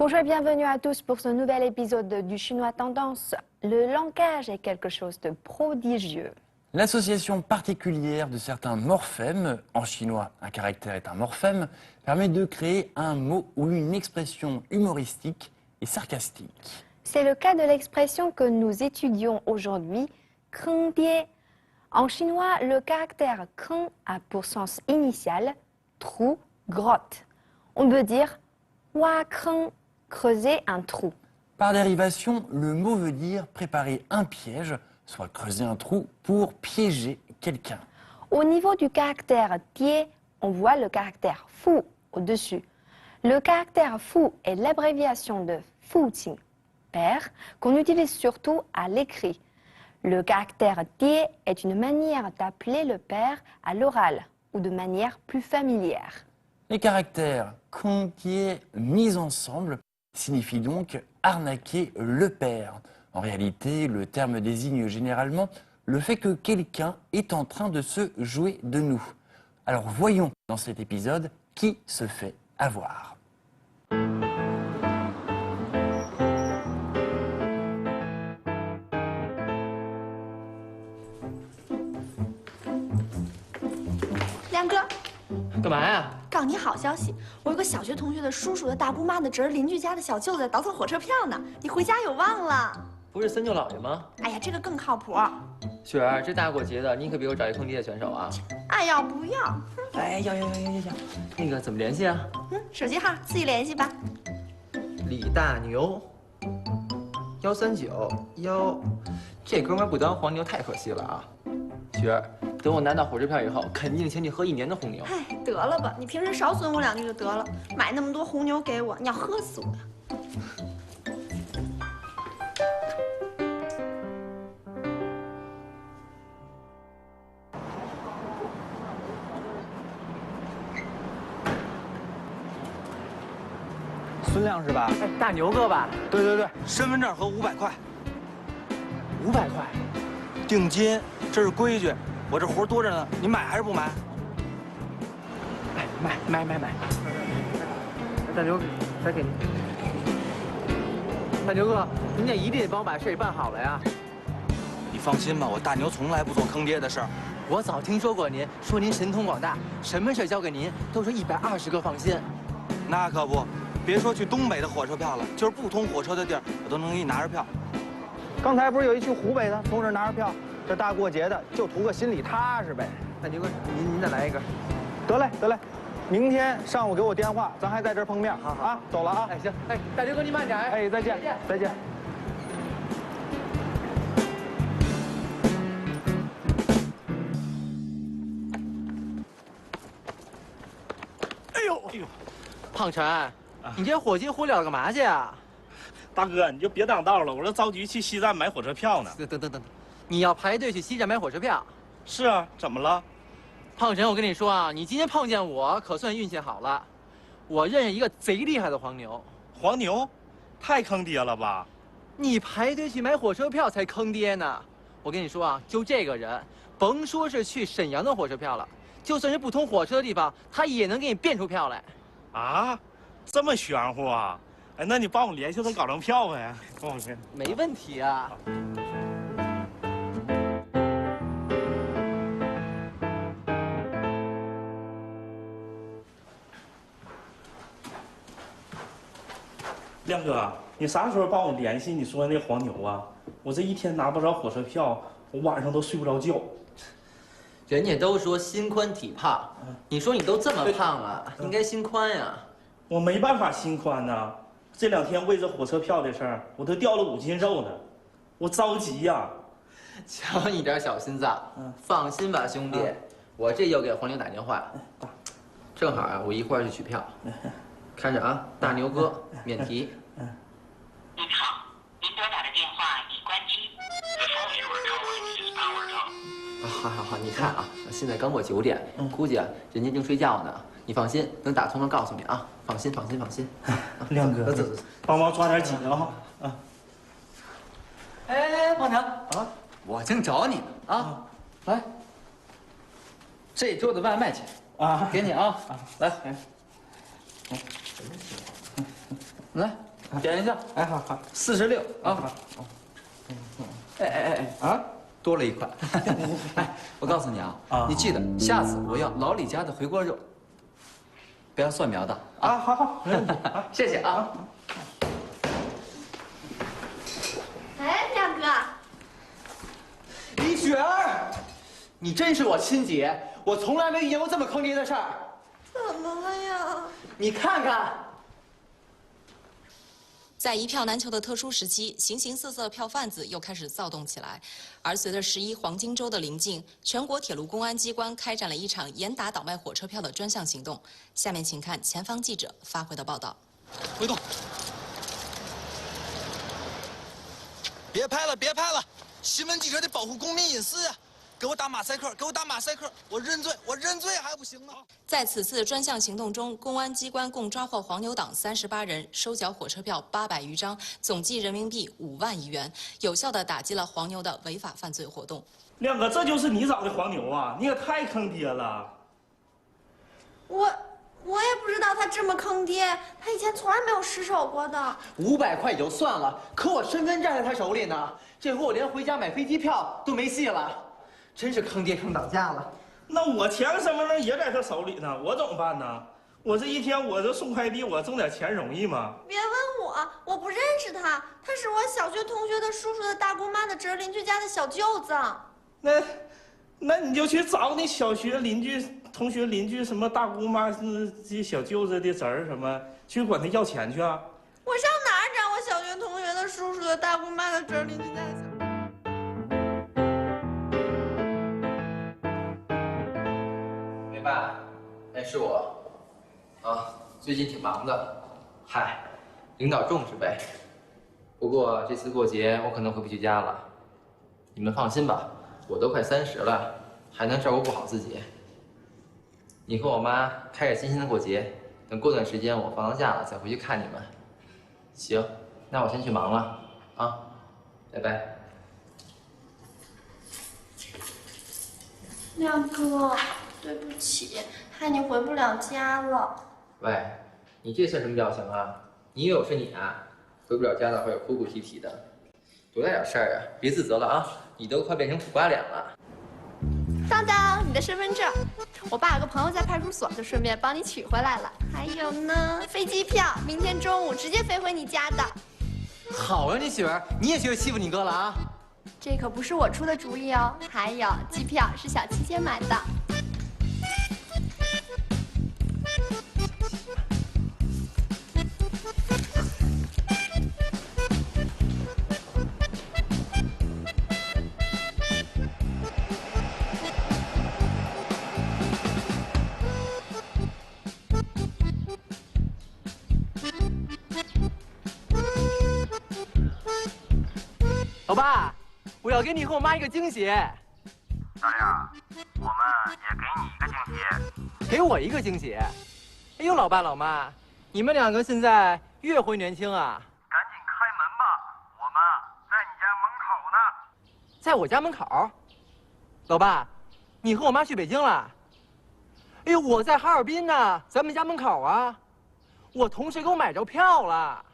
Bonjour et bienvenue à tous pour ce nouvel épisode du Chinois Tendance. Le langage est quelque chose de prodigieux. L'association particulière de certains morphèmes, en chinois un caractère est un morphème, permet de créer un mot ou une expression humoristique et sarcastique. C'est le cas de l'expression que nous étudions aujourd'hui, kreng die. En chinois, le caractère kreng a pour sens initial trou, grotte. On peut dire wa kreng, creuser un trou. Par dérivation, le mot veut dire préparer un piège, soit creuser un trou pour piéger quelqu'un. Au niveau du caractère die, on voit le caractère fu au-dessus. Le caractère fu est l'abréviation de fuqing, père, qu'on utilise surtout à l'écrit. Le caractère die est une manière d'appeler le père à l'oral ou de manière plus familière. Les caractères kontie mis ensemble signifient donc arnaquer le père. En réalité, le terme désigne généralement le fait que quelqu'un est en train de se jouer de nous. Alors voyons dans cet épisode qui se fait avoir.亮哥，干嘛呀？告诉你好消息，我有个小学同学的叔叔的大姑妈的侄儿，邻居家的小舅子在倒腾火车票呢。你回家有望了。不是三舅姥爷吗？哎呀，这个更靠谱。雪儿，这大过节的，你可别给我找一坑爹的选手啊！爱要不要？哎，要，那个怎么联系啊？手机号自己联系吧。李大牛139这哥们儿不当黄牛太可惜了啊！雪儿，等我拿到火车票以后，肯定请你喝1年的红牛。哎，得了吧，你平时少损我2句就得了。买那么多红牛给我，你要喝死我呀！孙亮是吧？哎，大牛哥吧？对，身份证和500块，500块，定金，这是规矩。我这活多着呢，你买还是不买？哎，买。大牛，再给您。大牛哥，您得一定得帮我把事儿办好了呀。你放心吧，我大牛从来不做坑爹的事儿。我早听说过您，说您神通广大，什么事交给您都是120个放心。那可不，别说去东北的火车票了，就是不通火车的地儿，我都能给你拿着票。刚才不是有一去湖北的，从这儿拿着票，这大过节的就图个心里踏实呗。大牛哥，您再来一个。得嘞，明天上午给我电话，咱还在这儿碰面。好啊，走了啊。哎，行，哎，大牛哥您慢点。哎，再见。哎呦，胖晨，你这火急火燎干嘛去啊？大哥，你就别挡道了，我这着急去西站买火车票呢。等，你要排队去西站买火车票？是啊，怎么了？胖晨，我跟你说啊，你今天碰见我可算运气好了，我认识一个贼厉害的黄牛。黄牛，太坑爹了吧？你排队去买火车票才坑爹呢！我跟你说啊，就这个人，甭说是去沈阳的火车票了，就算是不通火车的地方，他也能给你变出票来。啊，这么玄乎啊？哎，那你帮我联系他搞成票呗，帮我去。没问题啊。亮哥，你啥时候帮我联系你说的那黄牛啊？我这一天拿不着火车票，我晚上都睡不着觉。人家都说心宽体胖，你说你都这么胖了，应该心宽呀。我没办法心宽呐，这2天为这火车票的事儿，我都掉了5斤肉呢，我着急呀。瞧你点小心脏，放心吧，兄弟，我这就给黄牛打电话，正好啊，我一会儿去取票。看着啊，大牛哥免提。您好，您拨打的电话已关机。The phone you are calling is powered off。好，你看啊，现在刚过9点，估计啊人家正睡觉呢。你放心，等打通了告诉你啊，放心。亮哥，走，帮忙抓点紧啊！哎，胖娘啊，我正找你呢啊，来，这桌的外卖钱啊，给你啊，来，来，点一下。哎，好好。 46啊。啊，多了一块。哎，我告诉你啊，你记得下次我要老李家的回锅肉，不要蒜苗的啊，好好，没问题。谢谢啊。哎，亮哥，李雪儿，你真是我亲姐，我从来没遇见过这么坑爹的事儿。怎么了呀？你看看。 在一票难求的特殊时期，形形色色的票贩子又开始躁动起来。而随着11黄金周的临近，全国铁路公安机关开展了一场严打倒卖火车票的专项行动。下面请看前方记者发回的报道。回动！别拍了，别拍了！新闻记者得保护公民隐私呀！给我打马赛克，给我打马赛克！我认罪，我认罪还不行吗？在此次专项行动中，公安机关共抓获黄牛党38人，收缴火车票800余张，总计人民币5万余元，有效地打击了黄牛的违法犯罪活动。亮哥，这就是你找的黄牛啊！你也太坑爹了！我也不知道他这么坑爹，他以前从来没有失手过的。 500块也就算了，可我身份证在他手里呢，这回我连回家买飞机票都没戏了，真是坑爹坑倒家了。 那我前个身份证也在他手里呢，我怎么办呢？我这一天我这送快递，我挣点钱容易吗？别问我，我不认识他，他是我小学同学的叔叔的大姑妈的侄儿，邻居家的小舅子。那你就去找你小学邻居、同学邻居什么大姑妈、这小舅子的侄儿什么，去管他要钱去啊！我上哪儿找我小学同学的叔叔的大姑妈的侄儿，邻居家的小？ 爸，哎，是我，啊，最近挺忙的，嗨，领导重视呗。不过这次过节我可能回不去家了，你们放心吧，我都快30了，还能照顾不好自己。你和我妈开开心心的过节，等过段时间我放了假了再回去看你们。行，那我先去忙了，啊，拜拜。亮哥。 对不起，害你回不了家了。喂，你这算什么表情啊？你以为我是你啊？回不了家的话，哭哭啼啼的，多大点事儿啊！别自责了啊！你都快变成苦瓜脸了。当当，你的身份证，我爸有个朋友在派出所，就顺便帮你取回来了。还有呢，飞机票，明天中午直接飞回你家的。好啊，你雪儿，你也学会欺负你哥了啊！这可不是我出的主意哦。还有，机票是小七姐买的。 老爸，我要给你和我妈一个惊喜。大亮，我们也给你一个惊喜。给我一个惊喜？哎呦，老爸老妈，你们两个现在越回年轻啊！赶紧开门吧，我们在你家门口呢。在我家门口。老爸，你和我妈去北京了？哎呦，我在哈尔滨呢，咱们家门口啊。我同事给我买着票了。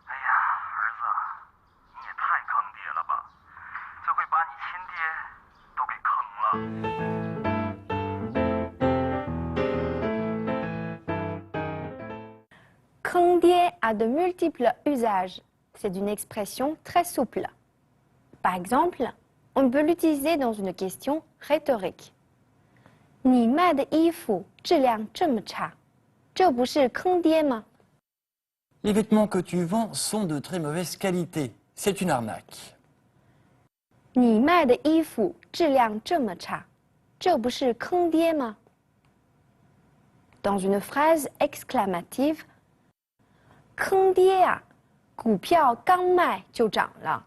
哎呀，儿子，你也太坑爹了吧！这回把你亲爹都给坑了。 坑爹a de multiples usages. C'est une expression très souple. Par exemple, on peut l'utiliser dans une question rhétorique. 你卖的衣服质量这么差，这不是坑爹吗？ Les vêtements que tu vends sont de très mauvaise qualité. C'est une arnaque. 你卖的衣服质量这么差，这不是坑爹吗？ Dans une phrase exclamative, 坑爹啊！股票刚卖就涨了。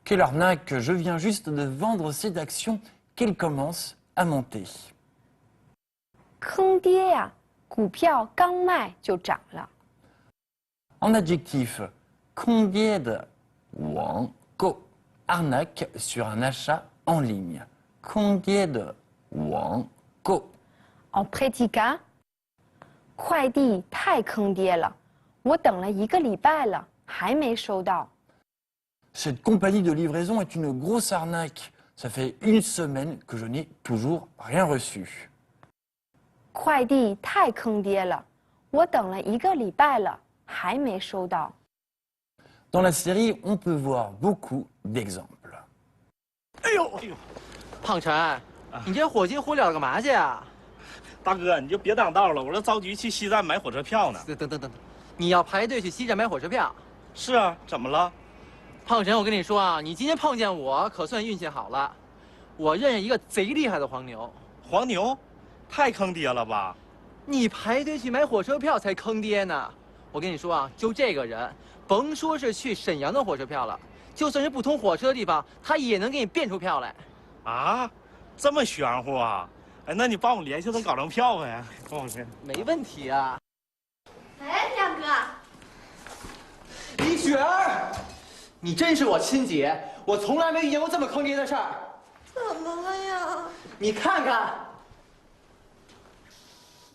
Quelle arnaque! Je viens juste de vendre cette action qu'elle commence à monter. 坑爹呀！股票刚卖就涨了。 En adjectif, 坑爹的网购 arnaque sur un achat en ligne. 坑爹的网购 En prédicat, 快递太坑爹了，我等了1个礼拜了，还没收到。 Cette compagnie de livraison est une grosse arnaque. Ça fait une semaine que je n'ai toujours rien reçu. 快递太坑爹了，我等了1个礼拜了，还没收到。 Dans la série, on peut voir beaucoup d'exemples. 哎呦，胖晨，你这火急火燎干嘛去啊？大哥，你就别挡道了，我这着急去西站买火车票呢。等，你要排队去西站买火车票？是啊，怎么了？胖晨，我跟你说啊，你今天碰见我可算运气好了，我认识一个贼厉害的黄牛。黄牛，太坑爹了吧？你排队去买火车票才坑爹呢！我跟你说啊，就这个人，甭说是去沈阳的火车票了，就算是不通火车的地方，他也能给你变出票来。啊，这么玄乎啊？哎，那你帮我联系他搞张票呗，帮我联。没问题啊。哎，亮哥，李雪儿，你真是我亲姐，我从来没遇见过这么坑爹的事儿。怎么了呀？你看看。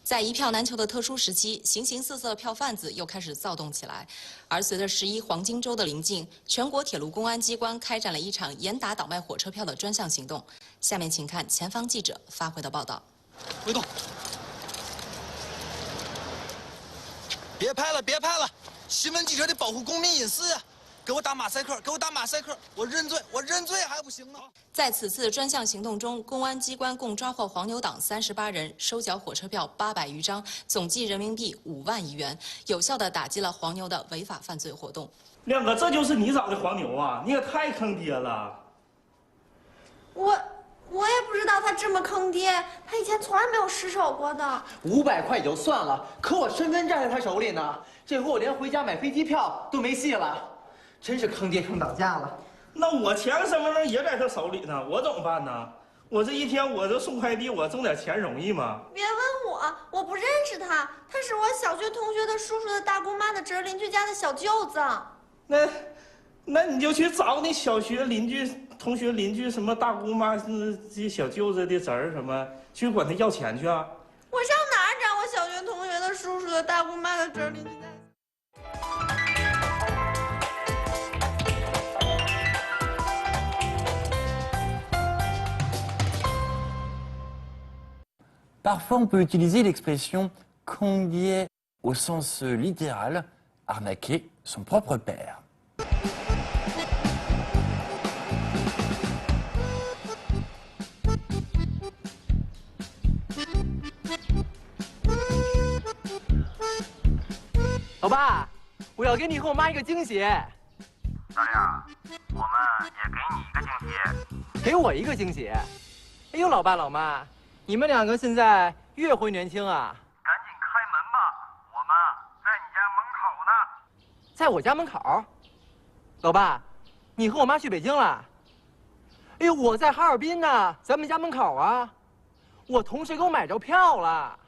在一票难求的特殊时期，形形色色的票贩子又开始躁动起来。而随着11黄金周的临近，全国铁路公安机关开展了一场严打倒卖火车票的专项行动。下面请看前方记者发回的报道。回动！别拍了，别拍了！新闻记者得保护公民隐私呀！给我打马赛克，给我打马赛克！我认罪，我认罪还不行吗？ 在此次专项行动中，公安机关共抓获黄牛党38人，收缴火车票800余张，总计人民币5万余元，有效地打击了黄牛的违法犯罪活动。亮哥，这就是你找的黄牛啊？你也太坑爹了！我也不知道他这么坑爹，他以前从来没有失手过的。500块也就算了，可我身份证在他手里呢，这回我连回家买飞机票都没戏了，真是坑爹坑到家了。 那我前个身份证也在他手里呢，我怎么办呢？我这一天我这送快递，我挣点钱容易吗？别问我，我不认识他，他是我小学同学的叔叔的大姑妈的侄儿邻居家的小舅子。那你就去找你小学邻居、同学邻居什么大姑妈、这小舅子的侄儿什么，去管他要钱去啊？我上哪儿找我小学同学的叔叔的大姑妈的侄儿邻居家？ Parfois, on peut utiliser l'expression "坑爹" au sens littéral, arnaquer son propre père. 老爸，我要给你和我妈一个惊喜。大亮，我们也给你一个惊喜。给我一个惊喜？哎呦，老爸老妈，你们两个现在越回年轻啊！赶紧开门吧，我们在你家门口呢。在我家门口？老爸，你和我妈去北京了？哎呦，我在哈尔滨呢，咱们家门口啊！我同事给我买着票了。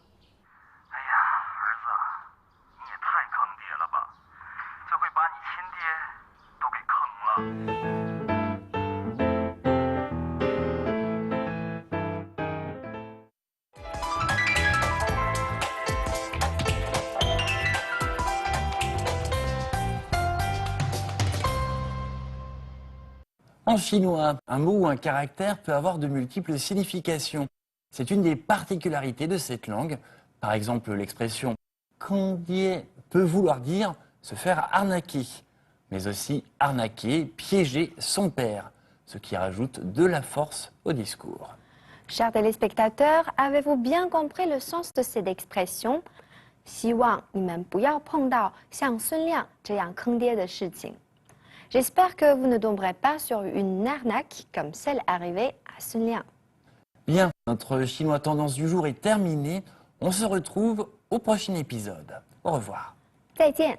哎呀，儿子，你也太坑爹了吧！这回把你亲爹都给坑了。 En chinois, un mot ou un caractère peut avoir de multiples significations. C'est une des particularités de cette langue. Par exemple, l'expression « kangdié » peut vouloir dire se faire arnaquer, mais aussi arnaquer, piéger son père, ce qui rajoute de la force au discours. Chers téléspectateurs, avez-vous bien compris le sens de cette expression? 希望你们不要碰到像孙亮这样坑爹的事情。J'espère que vous ne tomberez pas sur une arnaque comme celle arrivée à Sun Liang. Bien, notre chinois tendance du jour est terminé. On se retrouve au prochain épisode. Au revoir. 再见。